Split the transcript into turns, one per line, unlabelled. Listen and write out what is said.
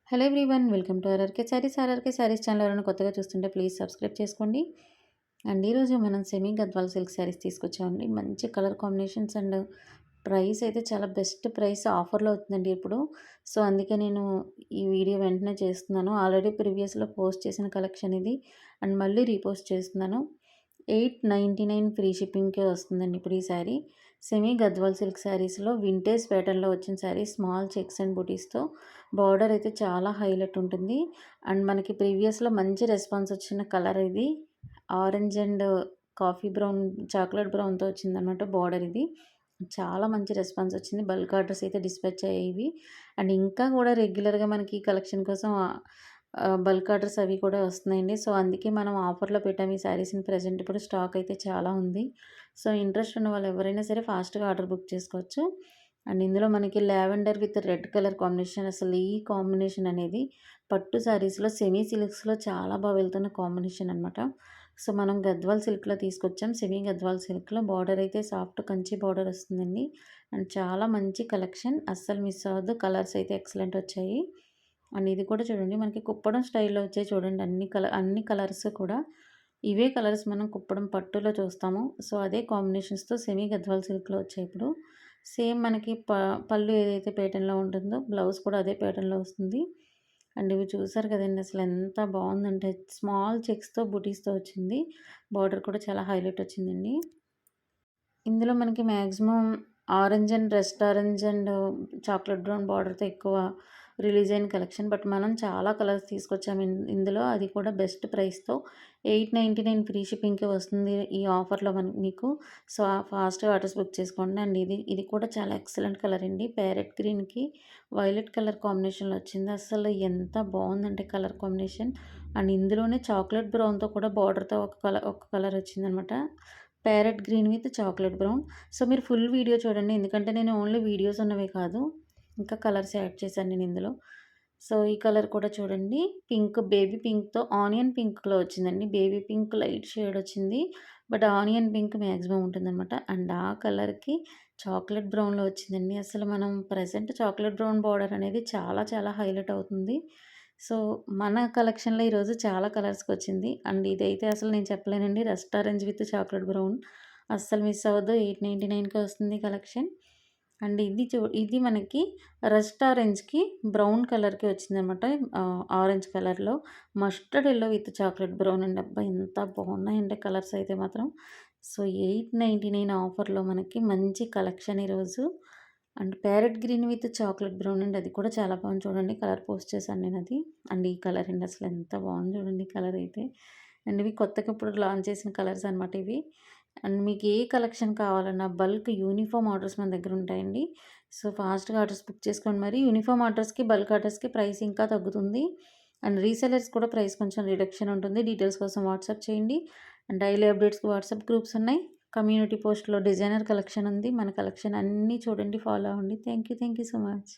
Hello everyone, welcome to RRK saris channel. ఎవరైనా కొత్తగా చూస్తుంటే ప్లీజ్ సబ్స్క్రైబ్ చేసుకోండి. అండ్ ఈరోజు మనం సెమీ గద్వాల్ సిల్క్ శారీస్ తీసుకొచ్చామండి. మంచి కలర్ కాంబినేషన్స్ అండ్ ప్రైస్ అయితే చాలా బెస్ట్ ప్రైస్ ఆఫర్లో అవుతుందండి ఇప్పుడు. సో అందుకే నేను ఈ వీడియో వెంటనే చేస్తున్నాను. ఆల్రెడీ ప్రీవియస్లో పోస్ట్ చేసిన కలెక్షన్ ఇది అండ్ మళ్ళీ రీపోస్ట్ చేస్తున్నాను. 899 ఫ్రీ షిప్పింగ్కే వస్తుందండి ఇప్పుడు ఈ శారీ. సెమీ గద్వాల్ సిల్క్ శారీస్లో వింటేజ్ ప్యాటర్న్లో వచ్చిన శారీ, స్మాల్ చెక్స్ అండ్ బుటీస్తో. బార్డర్ అయితే చాలా హైలైట్ ఉంటుంది. అండ్ మనకి ప్రీవియస్లో మంచి రెస్పాన్స్ వచ్చిన కలర్ ఇది. Orange and coffee brown, chocolate బ్రౌన్తో వచ్చిందనమాట బార్డర్ ఇది. చాలా మంచి రెస్పాన్స్ వచ్చింది. బల్క్ ఆర్డర్స్ అయితే డిస్పాచ్ అయ్యేవి. అండ్ ఇంకా కూడా రెగ్యులర్గా మనకి కలెక్షన్ కోసం బల్క్ ఆర్డర్స్ అవి కూడా వస్తున్నాయండి. సో అందుకే మనం ఆఫర్లో పెట్టాము ఈ శారీస్ని. ప్రజెంట్ ఇప్పుడు స్టాక్ అయితే చాలా ఉంది. సో ఇంట్రెస్ట్ ఉన్న వాళ్ళు ఎవరైనా సరే ఫాస్ట్గా ఆర్డర్ బుక్ చేసుకోవచ్చు. అండ్ ఇందులో మనకి lavender with red colour combination, అసలు ఈ కాంబినేషన్ అనేది పట్టు శారీస్లో సెమీ సిల్క్స్లో చాలా బాగా వెళ్తున్న కాంబినేషన్ అనమాట. సో మనం గద్వాల్ సిల్క్లో తీసుకొచ్చాం. సెమీ గద్వాల్ సిల్క్లో బార్డర్ అయితే సాఫ్ట్ కంచి బార్డర్ వస్తుందండి. అండ్ చాలా మంచి కలెక్షన్, అస్సలు మిస్ అవ్వద్దు. కలర్స్ అయితే ఎక్సలెంట్ వచ్చాయి. అండ్ ఇది కూడా చూడండి, మనకి కుప్పడం స్టైల్లో వచ్చాయి చూడండి. అన్ని కలర్స్ కూడా ఇవే కలర్స్ మనం కుప్పడం పట్టులో చూస్తాము. సో అదే కాంబినేషన్స్తో సెమీ గద్వాల్ సిల్క్లో వచ్చాయి ఇప్పుడు. సేమ్ మనకి పళ్ళు ఏదైతే ప్యాటర్న్లో ఉంటుందో బ్లౌజ్ కూడా అదే ప్యాటర్న్లో వస్తుంది. అండ్ ఇవి చూసారు కదండి, అసలు ఎంత బాగుందంటే స్మాల్ చెక్స్తో బుటీస్తో వచ్చింది. బార్డర్ కూడా చాలా హైలైట్ వచ్చిందండి. ఇందులో మనకి maximum orange and rest orange and chocolate brown బార్డర్తో ఎక్కువ రిలీజ్ అయిన కలెక్షన్. బట్ మనం చాలా కలర్స్ తీసుకొచ్చాము ఇందులో, అది కూడా బెస్ట్ ప్రైస్తో. 899 ఫ్రీ షిప్పింగ్కే వస్తుంది ఈ ఆఫర్లో మీకు. సో ఫాస్ట్గా ఆర్డర్స్ బుక్ చేసుకోండి. అండ్ ఇది కూడా చాలా ఎక్సలెంట్ కలర్ అండి. ప్యారెట్ గ్రీన్కి వైలెట్ కలర్ కాంబినేషన్లో వచ్చింది. అసలు ఎంత బాగుందంటే కలర్ కాంబినేషన్. అండ్ ఇందులోనే చాక్లెట్ బ్రౌన్తో కూడా బార్డర్తో ఒక కలర్ వచ్చిందనమాట. Parrot green with chocolate brown. So మీరు ఫుల్ వీడియో చూడండి, ఎందుకంటే నేను ఓన్లీ వీడియోస్ ఉన్నవే కాదు, ఇంకా కలర్స్ యాడ్ చేశాను నేను ఇందులో. సో ఈ కలర్ కూడా చూడండి, పింక్, బేబీ పింక్తో ఆనియన్ పింక్లో వచ్చిందండి. బేబీ పింక్ లైట్ షేడ్ వచ్చింది, బట్ ఆనియన్ పింక్ మ్యాక్సిమం ఉంటుందన్నమాట. అండ్ ఆ కలర్కి చాక్లెట్ బ్రౌన్లో వచ్చిందండి. అసలు మనం ప్రజెంట్ చాక్లెట్ బ్రౌన్ బార్డర్ అనేది చాలా చాలా హైలైట్ అవుతుంది. సో మన కలెక్షన్లో ఈరోజు చాలా కలర్స్కి వచ్చింది. అండ్ ఇదైతే అసలు నేను చెప్పలేనండి, rust orange with chocolate brown. అస్సలు మిస్ అవ్వద్దు. 899కి వస్తుంది కలెక్షన్. అండ్ ఇది మనకి రస్ట్ ఆరెంజ్కి బ్రౌన్ కలర్కి వచ్చిందనమాట. ఆరెంజ్ కలర్లో mustard yellow with chocolate brown అండి. అబ్బా ఎంత బాగున్నాయంటే కలర్స్ అయితే మాత్రం. సో 899 ఆఫర్లో మనకి మంచి కలెక్షన్ ఈరోజు. And parrot green with chocolate brown అండి, అది కూడా చాలా బాగుంది చూడండి. కలర్ పోస్ట్ చేశాను నేను అది. అండ్ ఈ కలర్ అండి, అసలు ఎంత బాగుంది చూడండి కలర్ అయితే. అండ్ ఇవి కొత్తగా ఇప్పుడు లాంచ్ చేసిన కలర్స్ అనమాట ఇవి. అండ్ మీకు ఏ కలెక్షన్ కావాలన్నా బల్క్ యూనిఫామ్ ఆర్డర్స్ మన దగ్గర ఉంటాయండి. సో ఫాస్ట్గా ఆర్డర్స్ బుక్ చేసుకోండి. మరి యూనిఫామ్ ఆర్డర్స్కి, బల్క్ ఆర్డర్స్కి ప్రైస్ ఇంకా తగ్గుతుంది. అండ్ రీసెలర్స్ కూడా ప్రైస్ కొంచెం రిడక్షన్ ఉంటుంది. డీటెయిల్స్ కోసం వాట్సాప్ చేయండి. అండ్ డైలీ అప్డేట్స్కి వాట్సాప్ గ్రూప్స్ ఉన్నాయి. కమ్యూనిటీ పోస్ట్లో డిజైనర్ కలెక్షన్ ఉంది. మన కలెక్షన్ అన్నీ చూడండి, ఫాలో అవ్వండి. Thank you so much.